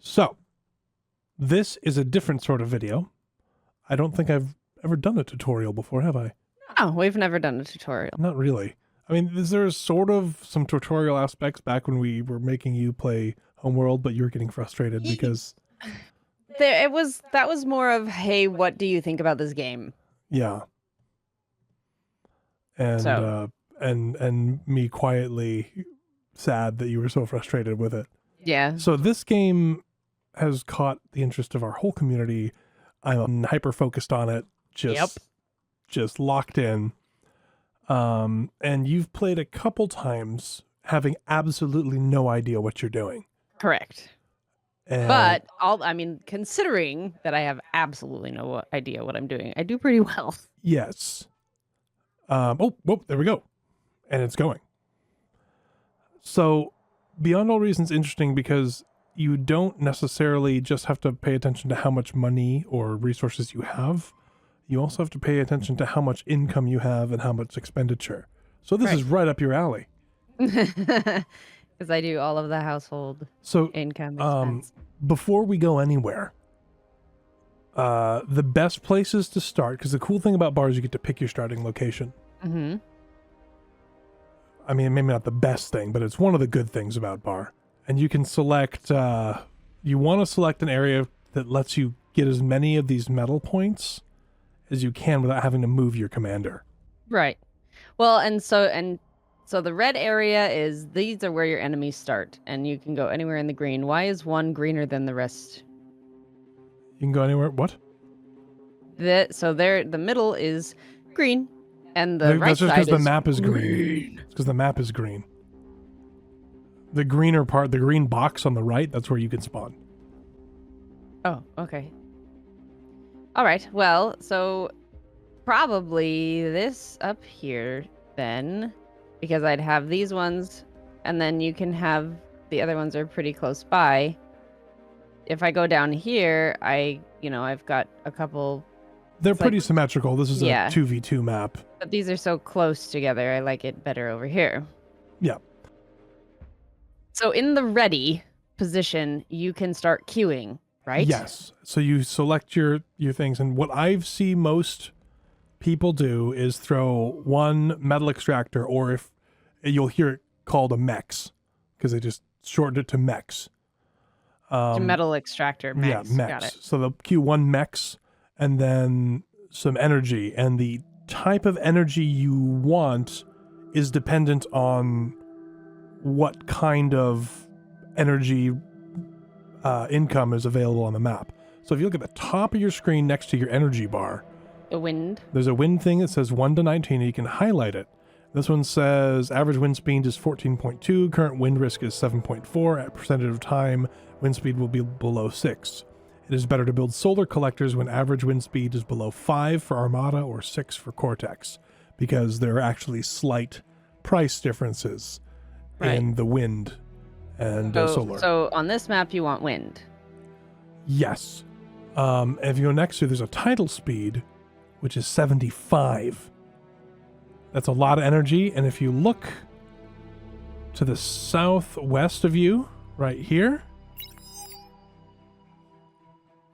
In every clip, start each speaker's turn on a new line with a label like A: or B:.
A: So, this is a different sort of video. I don't think I've ever done a tutorial before, have I?
B: Oh, we've never done a tutorial.
A: Not really. I mean, there's sort of some tutorial aspects back when we were making you play Homeworld, but you were getting frustrated because...
B: That was more of, hey, what do you think about this game?
A: Yeah. And,
B: So.
A: and me quietly sad that you were so frustrated with it.
B: Yeah.
A: So this game has caught the interest of our whole community. I'm hyper focused on it. Just locked in. And you've played a couple times having absolutely no idea what you're doing.
B: Correct.
A: And
B: but considering that I have absolutely no idea what I'm doing, I do pretty well.
A: Yes. There we go. And it's going. So Beyond All Reasons interesting because you don't necessarily just have to pay attention to how much money or resources you have. You also have to pay attention to how much income you have and how much expenditure. So this is right up your alley.
B: Because I do all of the household income expense.
A: Before we go anywhere, the best places to start, because the cool thing about bars, you get to pick your starting location.
B: Mm-hmm.
A: I mean, maybe not the best thing, but it's one of the good things about bar. And you can select, you want to select an area that lets you get as many of these medal points as you can without having to move your commander.
B: Right. Well, and so the red area is, these are where your enemies start, and you can go anywhere in the green. Why is one greener than the rest?
A: You can go anywhere, what?
B: The middle is green, and the right
A: that's just
B: side
A: because the map is green. It's because the map is green. The greener part, the green box on the right, that's where you can spawn.
B: Oh, okay. All right, well, so probably this up here then, because I'd have these ones, and then you can have the other ones are pretty close by. If I go down here, I've got a couple.
A: They're pretty symmetrical. This is a 2v2 map.
B: But these are so close together, I like it better over here.
A: Yeah.
B: So in the ready position, you can start queuing, right?
A: Yes. So you select your things, and what I see most people do is throw one metal extractor, or if you'll hear it called a mex, because they just shortened it to mex.
B: Metal extractor, mex.
A: Yeah, mex.
B: Got it.
A: So they'll queue one mex and then some energy, and the type of energy you want is dependent on what kind of energy income is available on the map. So if you look at the top of your screen next to your energy bar,
B: the wind.
A: There's a wind thing that says 1 to 19, and you can highlight it. This one says average wind speed is 14.2, current wind risk is 7.4, at percentage of time, wind speed will be below 6. It is better to build solar collectors when average wind speed is below 5 for Armada or 6 for Cortex, because there are actually slight price differences in the wind and solar.
B: So on this map, you want wind.
A: Yes. If you go next to, there's a tidal speed, which is 75. That's a lot of energy. And if you look to the southwest of you, right here,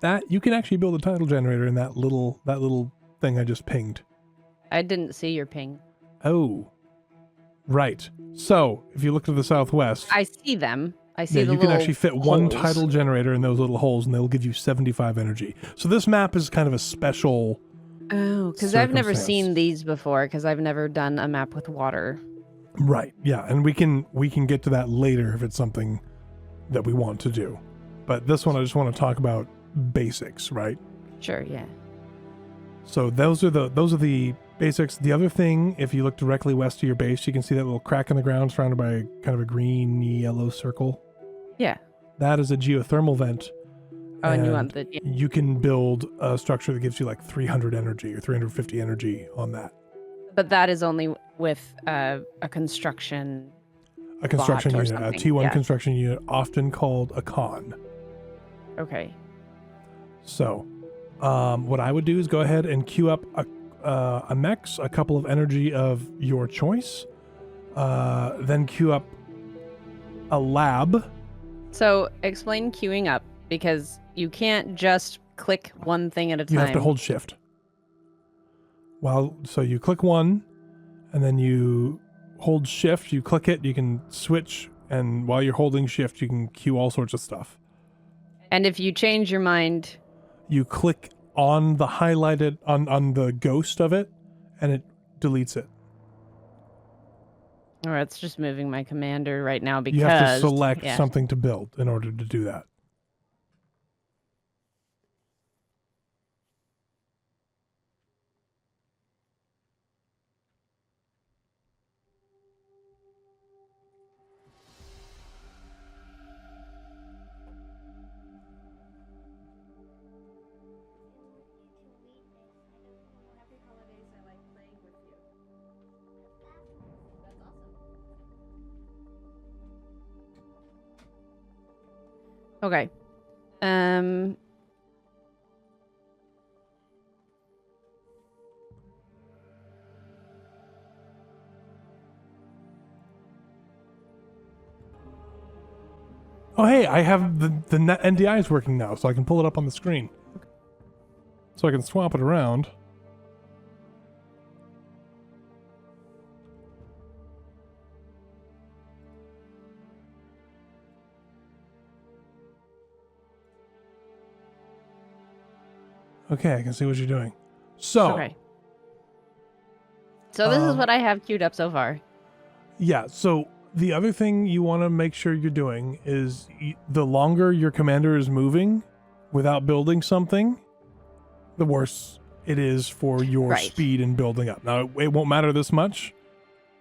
A: that you can actually build a tidal generator in that little thing I just pinged.
B: I didn't see your ping.
A: Oh, right. So if you look to the southwest,
B: I see them. I see the
A: you can actually fit
B: holes.
A: one tidal generator in those little holes, and they'll give you 75 energy. So this map is kind of a special.
B: Oh, because I've never seen these before, because I've never done a map with water.
A: Right. Yeah, and we can get to that later if it's something that we want to do. But this one, I just want to talk about basics, right?
B: Sure. Yeah.
A: So those are the basics. The other thing, if you look directly west of your base, you can see that little crack in the ground surrounded by kind of a green yellow circle.
B: Yeah.
A: That is a geothermal vent.
B: Oh, and you want the...
A: You can build a structure that gives you like 300 energy or 350 energy on that.
B: But that is only with a construction...
A: A construction unit, a T1
B: yeah.
A: construction unit, often called a con.
B: Okay.
A: So, what I would do is go ahead and queue up a mex, a couple of energy of your choice, then queue up a lab.
B: So, explain queuing up. because you can't just click one thing at a time.
A: You have to hold shift. Well, so you click one, and then you hold shift, you click it, you can switch, and while you're holding shift, you can queue all sorts of stuff.
B: And if you change your mind...
A: You click on the highlighted, on the ghost of it, and it deletes it.
B: Or it's just moving my commander right now because...
A: You have to select something to build in order to do that.
B: Okay.
A: Oh, hey, I have the NDI is working now, so I can pull it up on the screen. So I can swap it around. Okay, I can see what you're doing. So,
B: okay. So this is what I have queued up so far.
A: Yeah, so the other thing you want to make sure you're doing is the longer your commander is moving without building something, the worse it is for your speed in building up. Now, it won't matter this much.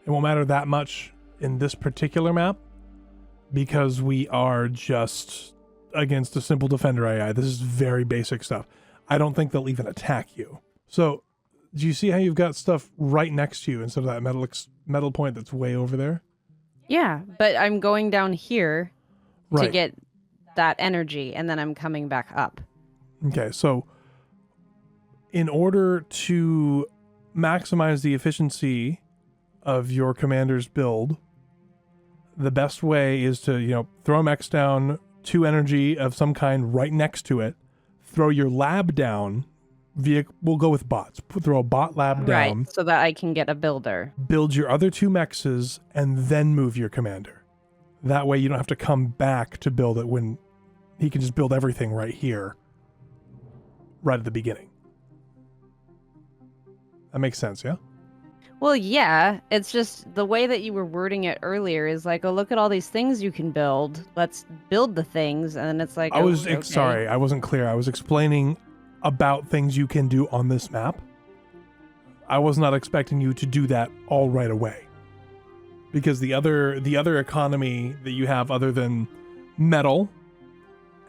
A: It won't matter that much in this particular map because we are just against a simple defender AI. This is very basic stuff. I don't think they'll even attack you. So, do you see how you've got stuff right next to you instead of that metal point that's way over there?
B: Yeah, but I'm going down here to get that energy, and then I'm coming back up.
A: Okay, so in order to maximize the efficiency of your commander's build, the best way is to, throw a mech down, 2 energy of some kind right next to it, throw your lab down, we'll go with bots, throw a bot lab down.
B: Right, so that I can get a builder.
A: Build your other 2 mexes, and then move your commander. That way you don't have to come back to build it when he can just build everything right here, right at the beginning. That makes sense, yeah?
B: Well, yeah, it's just the way that you were wording it earlier is like, oh, look at all these things you can build. Let's build the things. And then it's like,
A: sorry, I wasn't clear. I was explaining about things you can do on this map. I was not expecting you to do that all right away. Because the other economy that you have other than metal,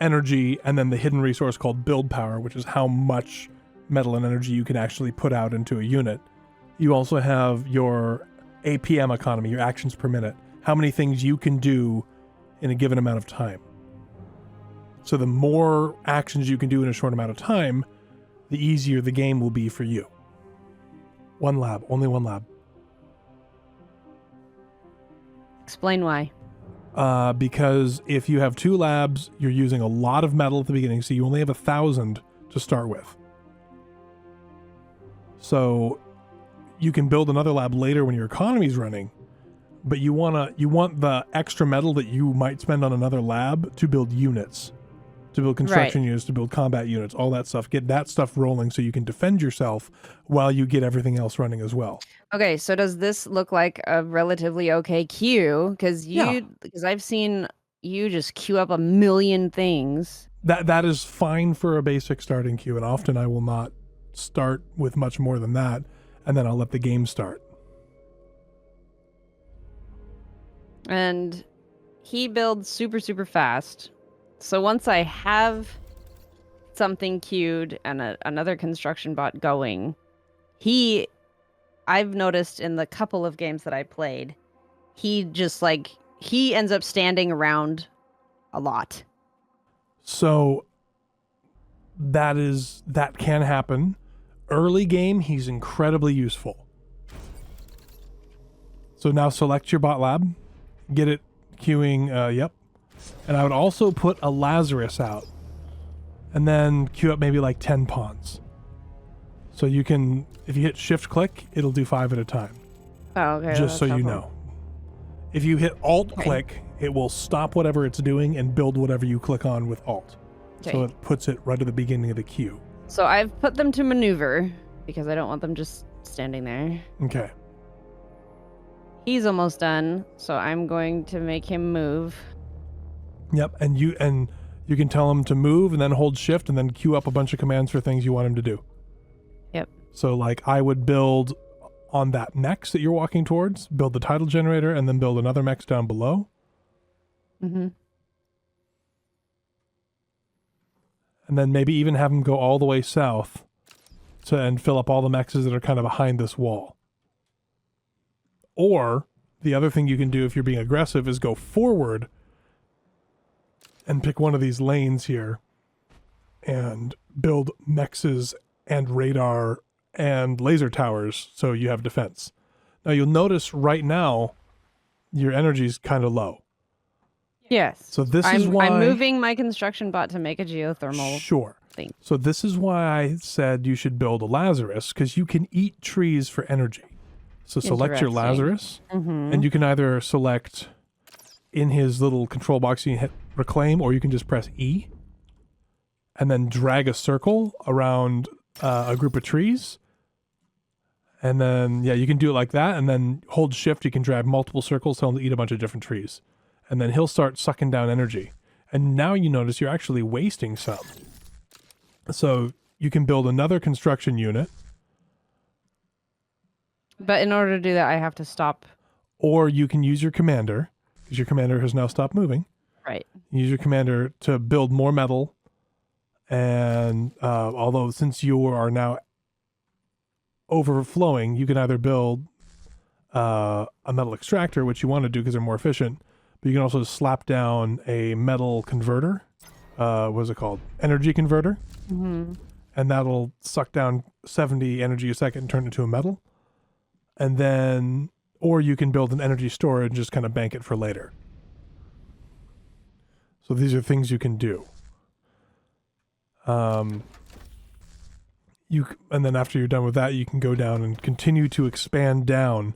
A: energy, and then the hidden resource called build power, which is how much metal and energy you can actually put out into a unit. You also have your APM economy, your actions per minute, how many things you can do in a given amount of time. So the more actions you can do in a short amount of time, the easier the game will be for you. 1 lab, only 1 lab.
B: Explain why.
A: Because if you have 2 labs, you're using a lot of metal at the beginning, so you only have 1,000 to start with. So you can build another lab later when your economy's running, but you want the extra metal that you might spend on another lab to build units, to build construction units, to build combat units, all that stuff. Get that stuff rolling so you can defend yourself while you get everything else running as well.
B: Okay, so does this look like a relatively okay queue? Because I've seen you just queue up a million things.
A: That is fine for a basic starting queue, and often I will not start with much more than that, and then I'll let the game start.
B: And he builds super, super fast. So once I have something queued and another construction bot going, I've noticed in the couple of games that I played, he ends up standing around a lot.
A: So that can happen. Early game, he's incredibly useful. So now select your bot lab, get it queuing, yep. And I would also put a Lazarus out and then queue up maybe like 10 pawns. So you can, if you hit shift click, it'll do 5 at a time.
B: Oh, okay.
A: Just so you know. If you hit alt click, it will stop whatever it's doing and build whatever you click on with alt.
B: Okay.
A: So it puts it right at the beginning of the queue.
B: So I've put them to maneuver because I don't want them just standing there.
A: Okay.
B: He's almost done, so I'm going to make him move.
A: Yep, and you can tell him to move and then hold shift and then queue up a bunch of commands for things you want him to do.
B: Yep.
A: So like I would build on that mech that you're walking towards, build the title generator and then build another mech down below.
B: Mm-hmm.
A: And then maybe even have him go all the way south and fill up all the mechs that are kind of behind this wall. Or the other thing you can do if you're being aggressive is go forward and pick one of these lanes here and build mexes and radar and laser towers so you have defense. Now you'll notice right now your energy's kind of low.
B: Yes.
A: So this is why
B: I'm moving my construction bot to make a geothermal thing.
A: So this is why I said you should build a Lazarus, because you can eat trees for energy. So select your Lazarus, and you can either select in his little control box, you hit reclaim, or you can just press E and then drag a circle around a group of trees. And then, yeah, you can do it like that. And then hold shift, you can drag multiple circles, tell him to eat a bunch of different trees. And then he'll start sucking down energy. And now you notice you're actually wasting some. So you can build another construction unit.
B: But in order to do that, I have to stop.
A: Or you can use your commander, because your commander has now stopped moving.
B: Right.
A: Use your commander to build more metal. And although since you are now overflowing, you can either build a metal extractor, which you want to do because they're more efficient, but you can also slap down a metal converter. What is it called? Energy converter.
B: Mm-hmm.
A: And that'll suck down 70 energy a second and turn it into a metal. And then, or you can build an energy storage and just kind of bank it for later. So these are things you can do. And then after you're done with that, you can go down and continue to expand down.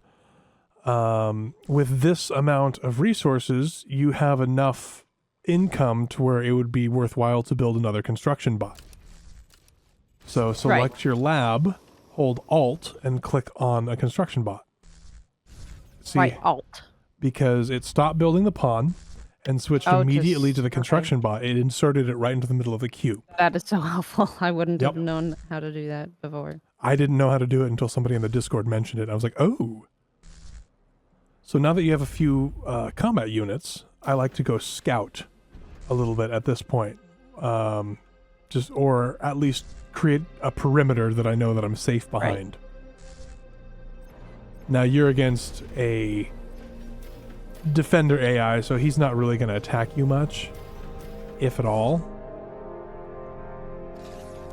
A: With this amount of resources, you have enough income to where it would be worthwhile to build another construction bot. So select your lab, hold Alt, and click on a construction bot. See,
B: Why Alt?
A: Because it stopped building the pawn and switched immediately to the construction bot. It inserted it right into the middle of the queue.
B: That is so helpful. I wouldn't have known how to do that before.
A: I didn't know how to do it until somebody in the Discord mentioned it. I was like, oh. So now that you have a few combat units, I like to go scout a little bit at this point. Or at least create a perimeter that I know that I'm safe behind. Right. Now you're against a defender AI, so he's not really going to attack you much, if at all.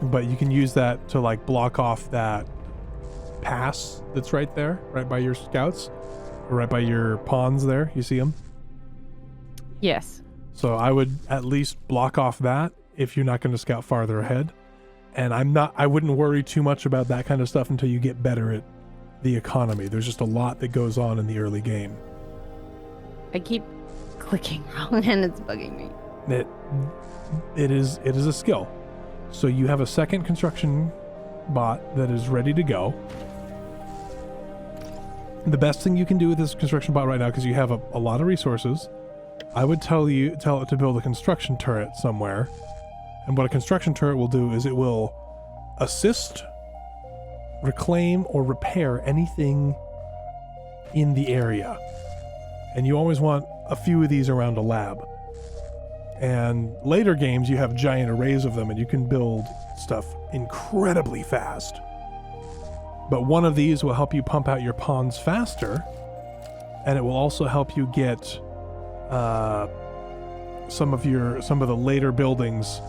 A: But you can use that to like block off that pass that's right there, right by your scouts, or right by your pawns there. You see them?
B: Yes.
A: So I would at least block off that if you're not going to scout farther ahead. And I wouldn't worry too much about that kind of stuff until you get better at the economy. There's just a lot that goes on in the early game.
B: I keep clicking wrong and it's bugging me.
A: It is a skill. So you have a second construction bot that is ready to go. The best thing you can do with this construction bot right now, because you have a lot of resources, I would tell it to build a construction turret somewhere. And what a construction turret will do is it will assist, reclaim, or repair anything in the area. And you always want a few of these around a lab. And later games, you have giant arrays of them, and you can build stuff incredibly fast. But one of these will help you pump out your pawns faster, and it will also help you get some of the later buildings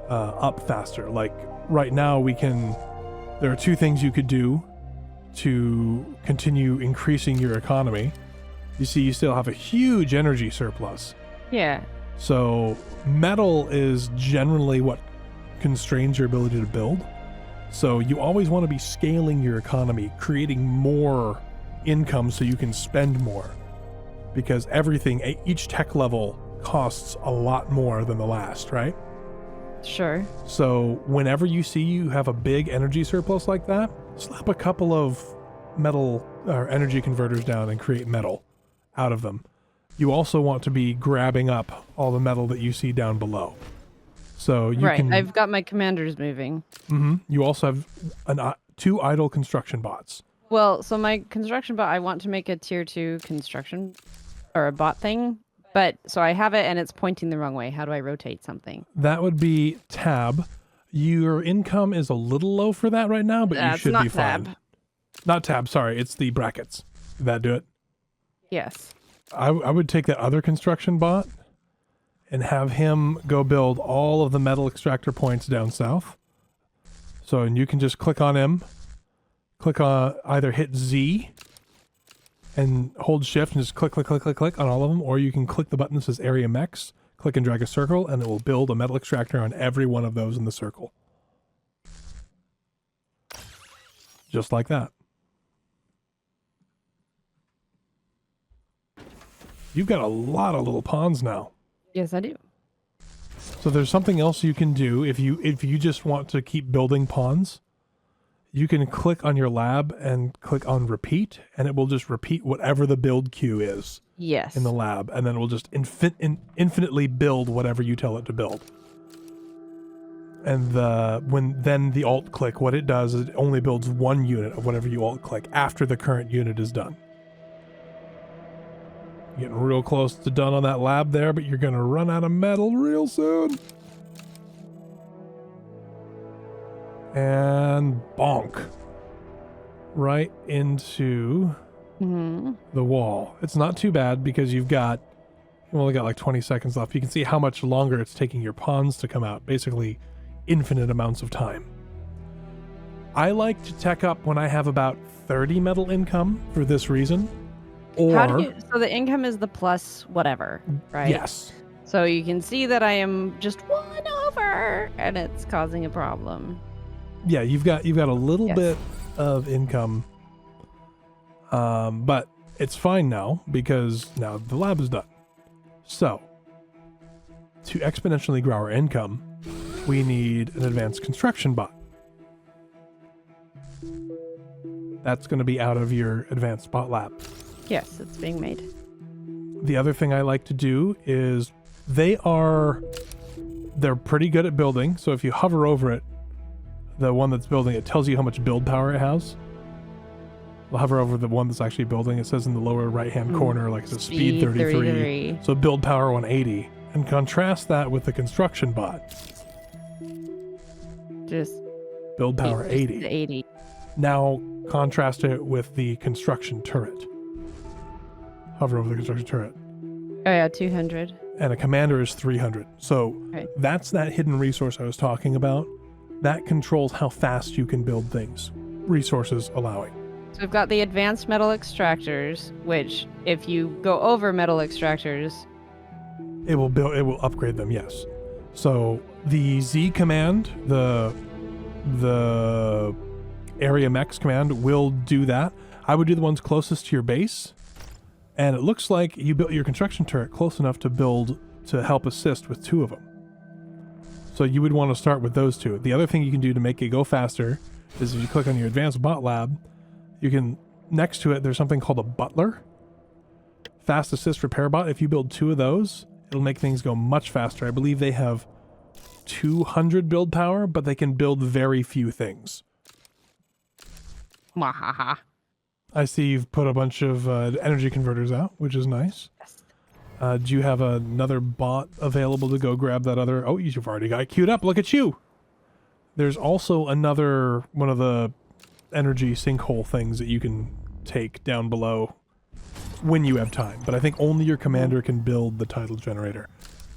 A: up faster. Like right now, there are two things you could do to continue increasing your economy. You see, you still have a huge energy surplus.
B: Yeah.
A: So metal is generally what constrains your ability to build. So you always want to be scaling your economy, creating more income so you can spend more. Because everything, each tech level costs a lot more than the last, right?
B: Sure.
A: So whenever you see you have a big energy surplus like that, slap a couple of metal or energy converters down and create metal out of them. You also want to be grabbing up all the metal that you see down below. So you can...
B: I've got my commanders moving.
A: You also have 2 idle construction bots.
B: Well, so my construction bot, I want to make a tier 2 construction or a bot thing, but so I have it and it's pointing the wrong way. How do I rotate something?
A: That would be tab. Your income is a little low for that right now, but you should be fine.
B: Tab.
A: Not tab, sorry. It's the brackets. Did that do it?
B: Yes.
A: I would take that other construction bot and have him go build all of the metal extractor points down south. So, and you can just click on him, click on either hit Z and hold shift and just click on all of them, or you can click the button that says area mex, click and drag a circle, and it will build a metal extractor on every one of those in the circle. Just like that. You've got a lot of little pawns now.
B: Yes, I do.
A: So there's something else you can do if you just want to keep building pawns. You can click on your lab and click on repeat, and it will just repeat whatever the build queue is.
B: Yes.
A: In the lab, and then it will just infinitely build whatever you tell it to build. And then the alt click, what it does is it only builds 1 unit of whatever you alt click after the current unit is done. Getting real close to done on that lab there, but you're going to run out of metal real soon. And bonk. Right into the wall. It's not too bad because you've only got like 20 seconds left. You can see how much longer it's taking your pawns to come out. Basically, infinite amounts of time. I like to tech up when I have about 30 metal income for this reason. Or,
B: so the income is the plus whatever, right?
A: Yes.
B: So you can see that I am just 1 over, and it's causing a problem.
A: Yeah, you've got a little bit of income, but it's fine now because now the lab is done. So to exponentially grow our income, we need an advanced construction bot. That's going to be out of your advanced bot lab.
B: Yes, it's being made.
A: The other thing I like to do is they're pretty good at building. So if you hover over it, the one that's building, it tells you how much build power it has. I'll hover over the one that's actually building. It says in the lower right-hand corner, like it says speed 33. So build power 180. And contrast that with the construction bot.
B: Just
A: build power 80. Now contrast it with the construction turret. Hover over the construction turret.
B: Oh yeah, 200.
A: And a commander is 300. So that's that hidden resource I was talking about. That controls how fast you can build things, resources allowing.
B: So we've got the advanced metal extractors, which if you go over metal extractors,
A: it will upgrade them, yes. So the Z command, the area mex command will do that. I would do the ones closest to your base. And it looks like you built your construction turret close enough to help assist with 2 of them. So you would want to start with those 2. The other thing you can do to make it go faster is if you click on your advanced bot lab, you can, next to it, there's something called a butler. Fast assist repair bot. If you build 2 of those, it'll make things go much faster. I believe they have 200 build power, but they can build very few things.
B: Mwahaha.
A: I see you've put a bunch of energy converters out, which is nice.
B: Yes.
A: Do you have another bot available to go grab that other... Oh, you've already got it queued up. Look at you. There's also another one of the energy sinkhole things that you can take down below when you have time. But I think only your commander can build the tidal generator.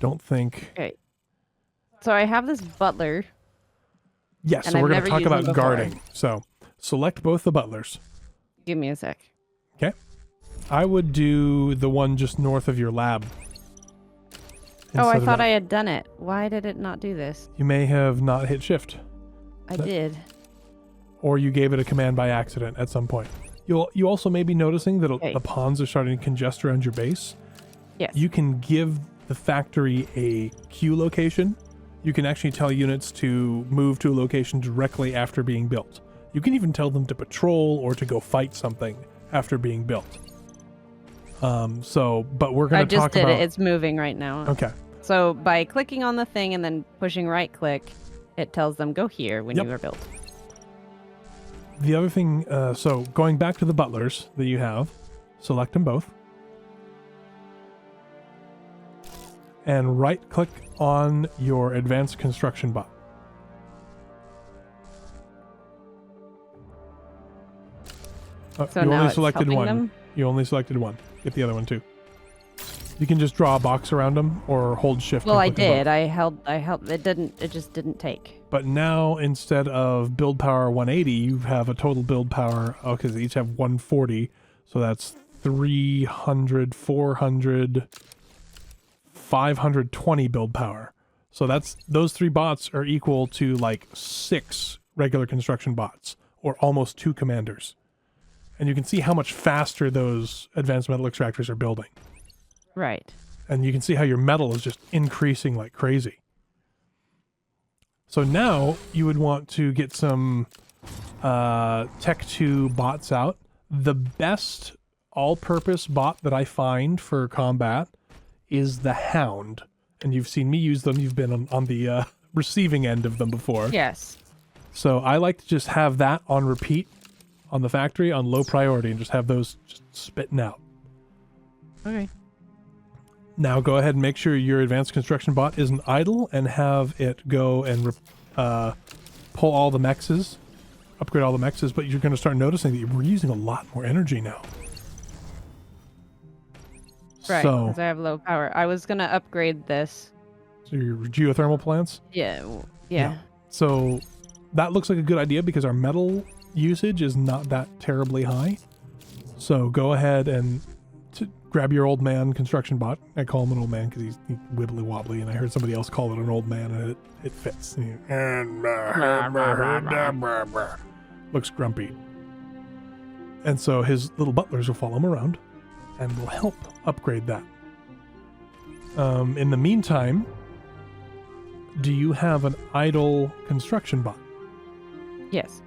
A: Don't think...
B: Okay. So I have this butler.
A: Yes, so we're going to talk about guarding. So select both the butlers.
B: Give me a sec.
A: Okay. I would do the one just north of your lab.
B: Oh, I
A: instead of
B: thought
A: that.
B: I had done it. Why did it not do this?
A: You may have not hit shift,
B: I did.
A: or you gave it a command by accident at some point. You also may be noticing that
B: Okay.
A: the pawns are starting to congest around your base.
B: Yes.
A: You can give the factory a queue location. You can actually tell units to move to a location directly after being built. You can even tell them to patrol or to go fight something after being built. But we're going
B: I
A: to
B: just
A: talk
B: did
A: about...
B: it. It's moving right now.
A: Okay.
B: So by clicking on the thing and then pushing right click, it tells them go here when
A: Yep.
B: you are built.
A: The other thing, so going back to the butlers that you have, select them both. And right click on your advanced construction bot.
B: So
A: you
B: now
A: only
B: it's
A: selected
B: helping
A: one.
B: them?
A: You only selected one. Get the other one too. You can just draw a box around them or hold shift.
B: Well,
A: and
B: I
A: click them
B: did.
A: both.
B: I held. It just didn't take.
A: But now instead of build power 180, you have a total build power. Oh, because they each have 140. So that's 300, 400, 520 build power. So those 3 bots are equal to like 6 regular construction bots, or almost 2 commanders. And you can see how much faster those advanced metal extractors are building.
B: Right.
A: And you can see how your metal is just increasing like crazy. So now you would want to get some Tech 2 bots out. The best all-purpose bot that I find for combat is the Hound. And you've seen me use them. You've been on the receiving end of them before.
B: Yes.
A: So I like to just have that on repeat on the factory on low priority and just have those just spitting out.
B: Okay.
A: Now go ahead and make sure your advanced construction bot isn't idle and have it go and pull all the mexes, upgrade all the mexes, but you're going to start noticing that we're using a lot more energy now.
B: Right.
A: So
B: Because I have low power. I was gonna upgrade this.
A: your geothermal plants?
B: Yeah. Yeah.
A: So that looks like a good idea because our metal usage is not that terribly high. So go ahead and grab your old man construction bot. I call him an old man because he's wibbly wobbly, and I heard somebody else call it an old man, and it fits. Looks grumpy. And so his little butlers will follow him around and will help upgrade that. In the meantime, do you have an idle construction bot?
B: Yes.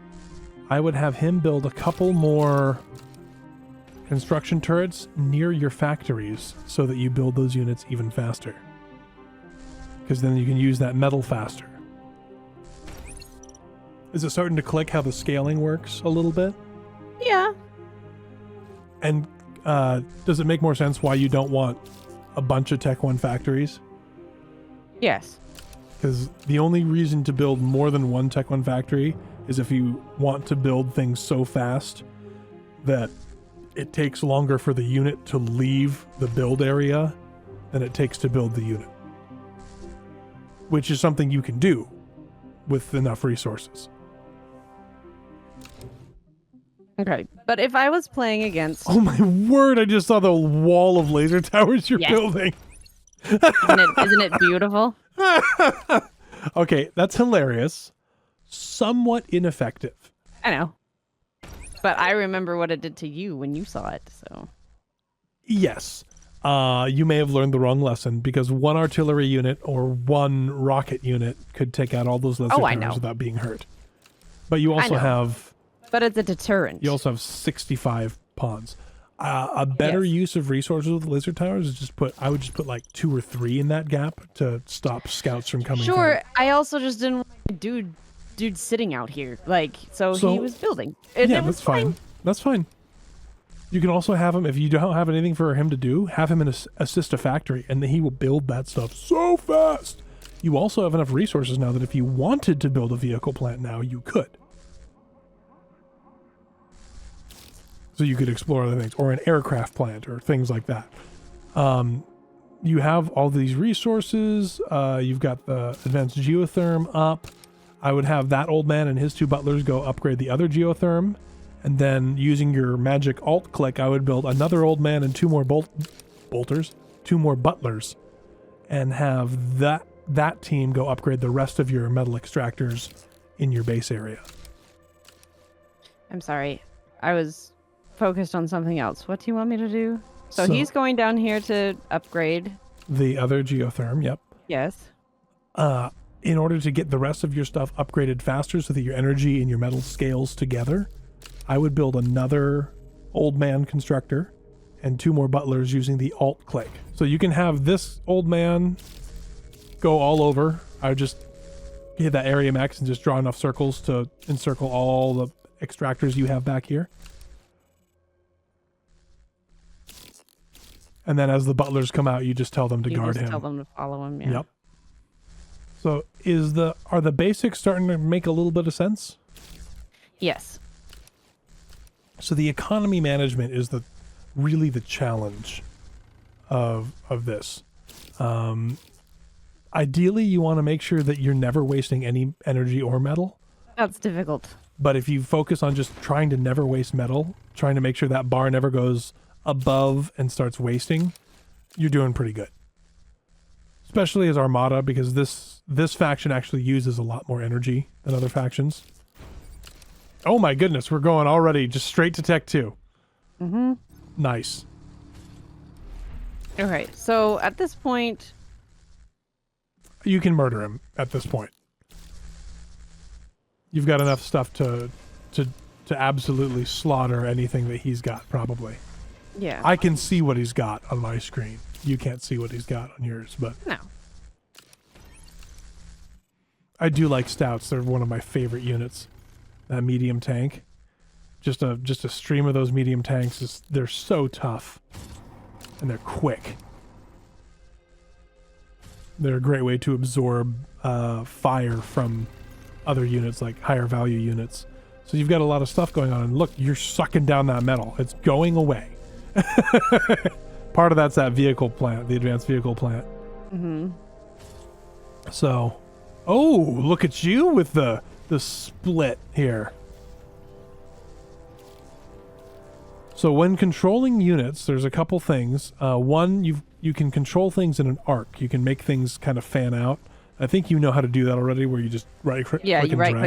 A: I would have him build a couple more construction turrets near your factories so that you build those units even faster. Because then you can use that metal faster. Is it starting to click how the scaling works a little bit?
B: Yeah.
A: And does it make more sense why you don't want a bunch of Tech 1 factories?
B: Yes.
A: Because the only reason to build more than one Tech 1 factory is if you want to build things so fast that it takes longer for the unit to leave the build area than it takes to build the unit. Which is something you can do with enough resources.
B: Okay. But if I was playing against,
A: Oh my word, I just saw the wall of laser towers you're
B: Yes.
A: building.
B: isn't it beautiful?
A: Okay, that's hilarious. Somewhat ineffective.
B: I know. But I remember what it did to you when you saw it, so.
A: Yes. You may have learned the wrong lesson because one artillery unit or one rocket unit could take out all those laser
B: Oh, I
A: towers
B: know.
A: without being hurt. But you also
B: know.
A: have
B: But it's a deterrent.
A: 65 pawns. A better
B: Yes.
A: use of resources with laser towers is I would just put like 2 or 3 in that gap to stop scouts from coming
B: Sure.
A: through.
B: I also just didn't want dude sitting out here. Like, so
A: So-
B: he was building. And
A: Yeah,
B: it was
A: that's fine. That's fine. You can also have him, if you don't have anything for him to do, have him assist a factory, and then he will build that stuff so fast. You also have enough resources now that if you wanted to build a vehicle plant now, you could. So you could explore other things, or an aircraft plant, or things like that. You have all these resources. You've got the advanced geotherm up. I would have that old man and his 2 butlers go upgrade the other geotherm. And then using your magic alt click, I would build another old man and 2 more bolters, 2 more butlers. and have that team go upgrade the rest of your metal extractors in your base area.
B: I'm sorry. I was focused on something else. What do you want me to do? So he's going down here to upgrade.
A: The other geotherm, yep.
B: Yes.
A: In order to get the rest of your stuff upgraded faster so that your energy and your metal scales together, I would build another old man constructor and 2 more butlers using the alt click. So you can have this old man go all over. I would just hit that area max and just draw enough circles to encircle all the extractors you have back here. And then as the butlers come out, you just tell them to guard him.
B: Tell them to follow him, yeah.
A: Yep. So are the basics starting to make a little bit of sense?
B: Yes.
A: So the economy management is really the challenge of this. Ideally, you want to make sure that you're never wasting any energy or metal.
B: That's difficult.
A: But if you focus on just trying to never waste metal, trying to make sure that bar never goes above and starts wasting, you're doing pretty good. Especially as Armada, because this faction actually uses a lot more energy than other factions. Oh my goodness, we're going already just straight to Tech 2.
B: Mm-hmm.
A: Nice.
B: Okay, so at this point...
A: You can murder him at this point. You've got enough stuff to absolutely slaughter anything that he's got, probably.
B: Yeah.
A: I can see what he's got on my screen. You can't see what he's got on yours, but...
B: No.
A: I do like stouts. They're one of my favorite units. That medium tank. Just a stream of those medium tanks. They're so tough. And they're quick. They're a great way to absorb fire from other units, like higher value units. So you've got a lot of stuff going on. And look, you're sucking down that metal. It's going away. Part of that's that vehicle plant, the advanced vehicle plant.
B: Mm-hmm.
A: So, oh, look at you with the split here. So when controlling units, there's a couple things. One, you can control things in an arc. You can make things kind of fan out. I think you know how to do that already, where you just click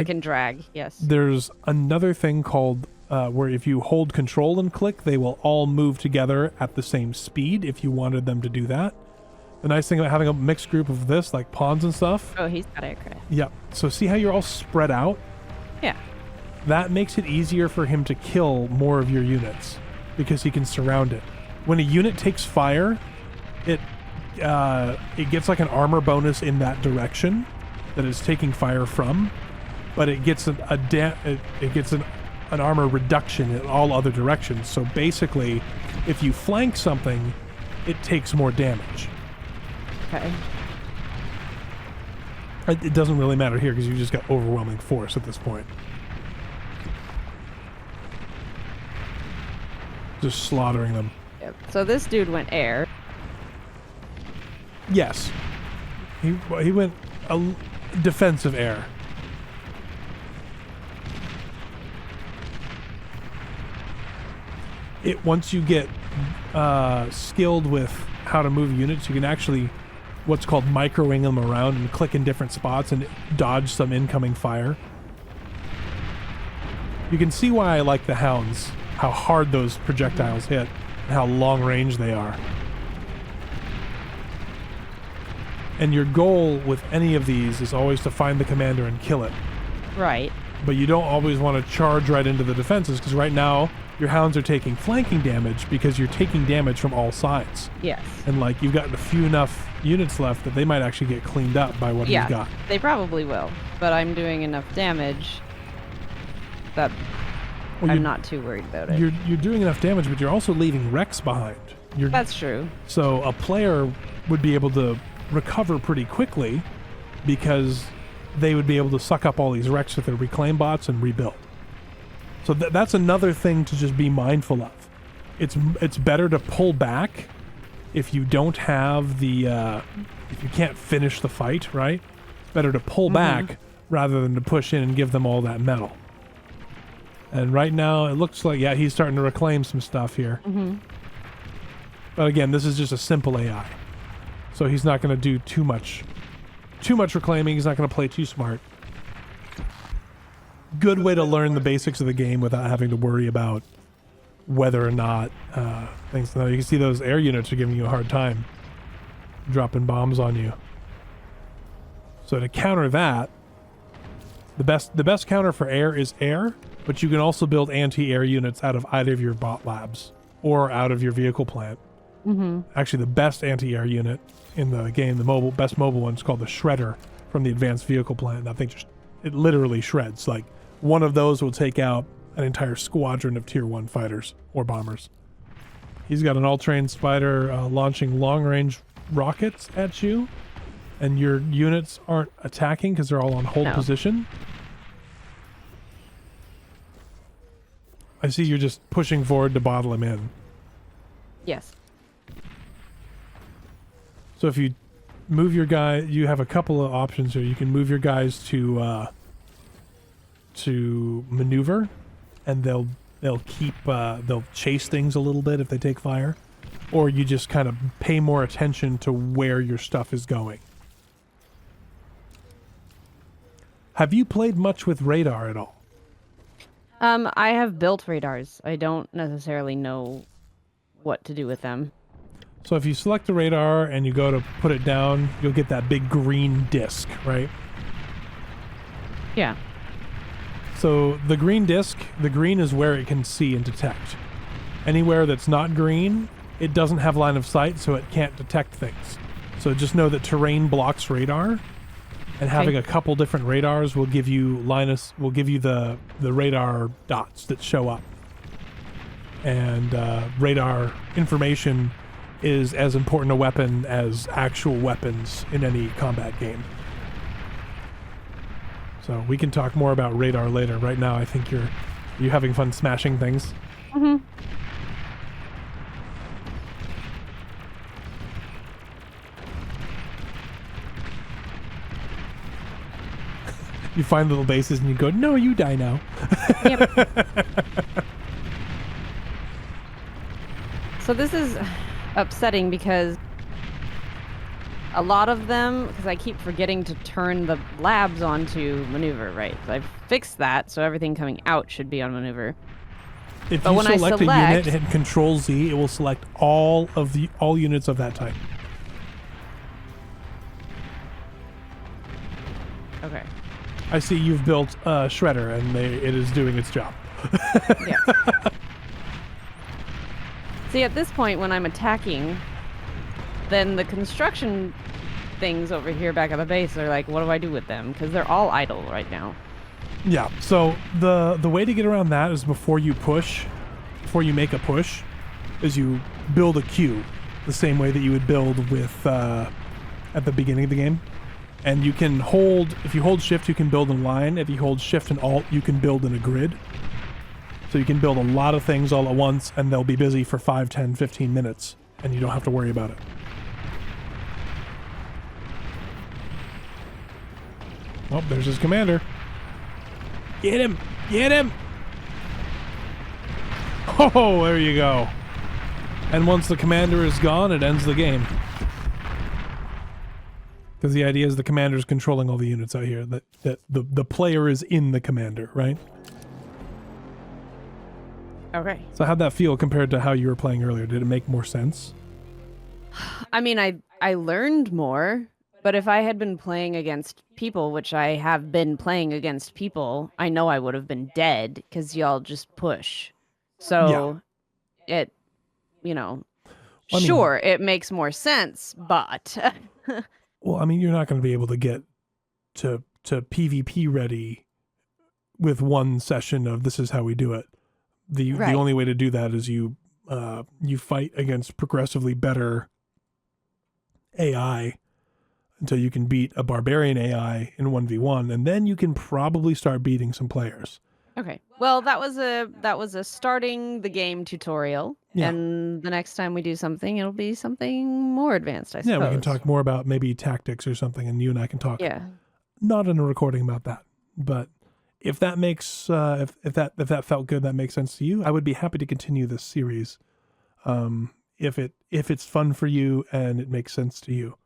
A: and
B: drag. Yes.
A: There's another thing called where if you hold control and click, they will all move together at the same speed if you wanted them to do that. The nice thing about having a mixed group of this, like pawns and stuff.
B: Oh, he's got aircraft.
A: Yep. So see how you're all spread out?
B: Yeah.
A: That makes it easier for him to kill more of your units because he can surround it. When a unit takes fire, it gets like an armor bonus in that direction that it's taking fire from, but it gets an armor reduction in all other directions. So basically, if you flank something, it takes more damage.
B: Okay.
A: It doesn't really matter here because you just got overwhelming force at this point. Just slaughtering them.
B: Yep. So this dude went air.
A: Yes. He went a defensive air. Once you get skilled with how to move units, you can actually what's called microwing them around and click in different spots and dodge some incoming fire. You can see why I like the hounds, how hard those projectiles hit, and how long range they are. And your goal with any of these is always to find the commander and kill it.
B: Right.
A: But you don't always want to charge right into the defenses, because right now your hounds are taking flanking damage because you're taking damage from all sides.
B: Yes.
A: And like you've got a few enough units left that they might actually get cleaned up by what you've got.
B: They probably will. But I'm doing enough damage that I'm not too worried about it.
A: You're doing enough damage, but you're also leaving wrecks behind.
B: That's true.
A: So a player would be able to recover pretty quickly because they would be able to suck up all these wrecks with their reclaim bots and rebuild. So that's another thing to just be mindful of. It's better to pull back if you don't have the if you can't finish the fight, right? It's better to pull back rather than to push in and give them all that metal. And right now it looks like he's starting to reclaim some stuff here. But again, this is just a simple AI. So he's not going to do too much reclaiming. He's not going to play too smart. Good way to learn the basics of the game without having to worry about whether or not things. Now you can see those air units are giving you a hard time, dropping bombs on you. So to counter that, the best counter for air is air, but you can also build anti-air units out of either of your bot labs or out of your vehicle plant. Actually, the best anti-air unit in the game, the best mobile one, is called the Shredder from the advanced vehicle plant. And I think it literally shreds. Like, one of those will take out an entire squadron of tier 1 fighters or bombers. He's got an all-terrain spider launching long-range rockets at you, and your units aren't attacking because they're all on hold position. I see you're just pushing forward to bottle him in.
B: Yes.
A: So if you move your guy, you have a couple of options here. You can move your guys to maneuver, and they'll chase things a little bit if they take fire, or you just kind of pay more attention to where your stuff is going. Have you played much with radar at all?
B: I have built radars. I don't necessarily know what to do with them.
A: So if you select the radar and you go to put it down, you'll get that big green disc, right?
B: Yeah.
A: So the green disc, the green is where it can see and detect. Anywhere that's not green, it doesn't have line of sight, so it can't detect things. So just know that terrain blocks radar, and having a couple different radars will give you the radar dots that show up. And radar information is as important a weapon as actual weapons in any combat game. So we can talk more about radar later. Right now, I think you're having fun smashing things.
B: Mm-hmm.
A: You find little bases and you go, no, you die now.
B: Yep. So this is upsetting because a lot of them, because I keep forgetting to turn the labs onto maneuver, right? So I've fixed that, so everything coming out should be on maneuver.
A: If you select a unit and hit Control Z, it will select all units of that type.
B: Okay.
A: I see you've built a Shredder, and it is doing its job.
B: Yeah. See, at this point, when I'm attacking, then the construction things over here back at the base are like, what do I do with them? Because they're all idle right now.
A: Yeah, so the way to get around that is before you make a push, is you build a queue the same way that you would build with at the beginning of the game. And you can if you hold shift, you can build in line. If you hold shift and alt, you can build in a grid. So you can build a lot of things all at once, and they'll be busy for 5, 10, 15 minutes, and you don't have to worry about it. Oh, there's his commander. Get him! Get him! Oh, there you go. And once the commander is gone, it ends the game. Because the idea is the commander's controlling all the units out here. That the player is in the commander, right?
B: Okay.
A: So how'd that feel compared to how you were playing earlier? Did it make more sense?
B: I mean, I learned more, but if I had been playing against people, which I have been playing against people, I know I would have been dead because y'all just push. So it, sure, it makes more sense, but...
A: Well, I mean, you're not going to be able to get to PvP ready with one session of this is how we do it. The only way to do that is you fight against progressively better AI until you can beat a barbarian AI in 1v1, and then you can probably start beating some players.
B: Okay. Well, that was a starting the game tutorial, and the next time we do something, it'll be something more advanced, I suppose.
A: Yeah, we can talk more about maybe tactics or something, and you and I can talk.
B: Yeah. Not
A: in a recording about that, but if that makes if that felt good, that makes sense to you, I would be happy to continue this series. If it's fun for you and it makes sense to you.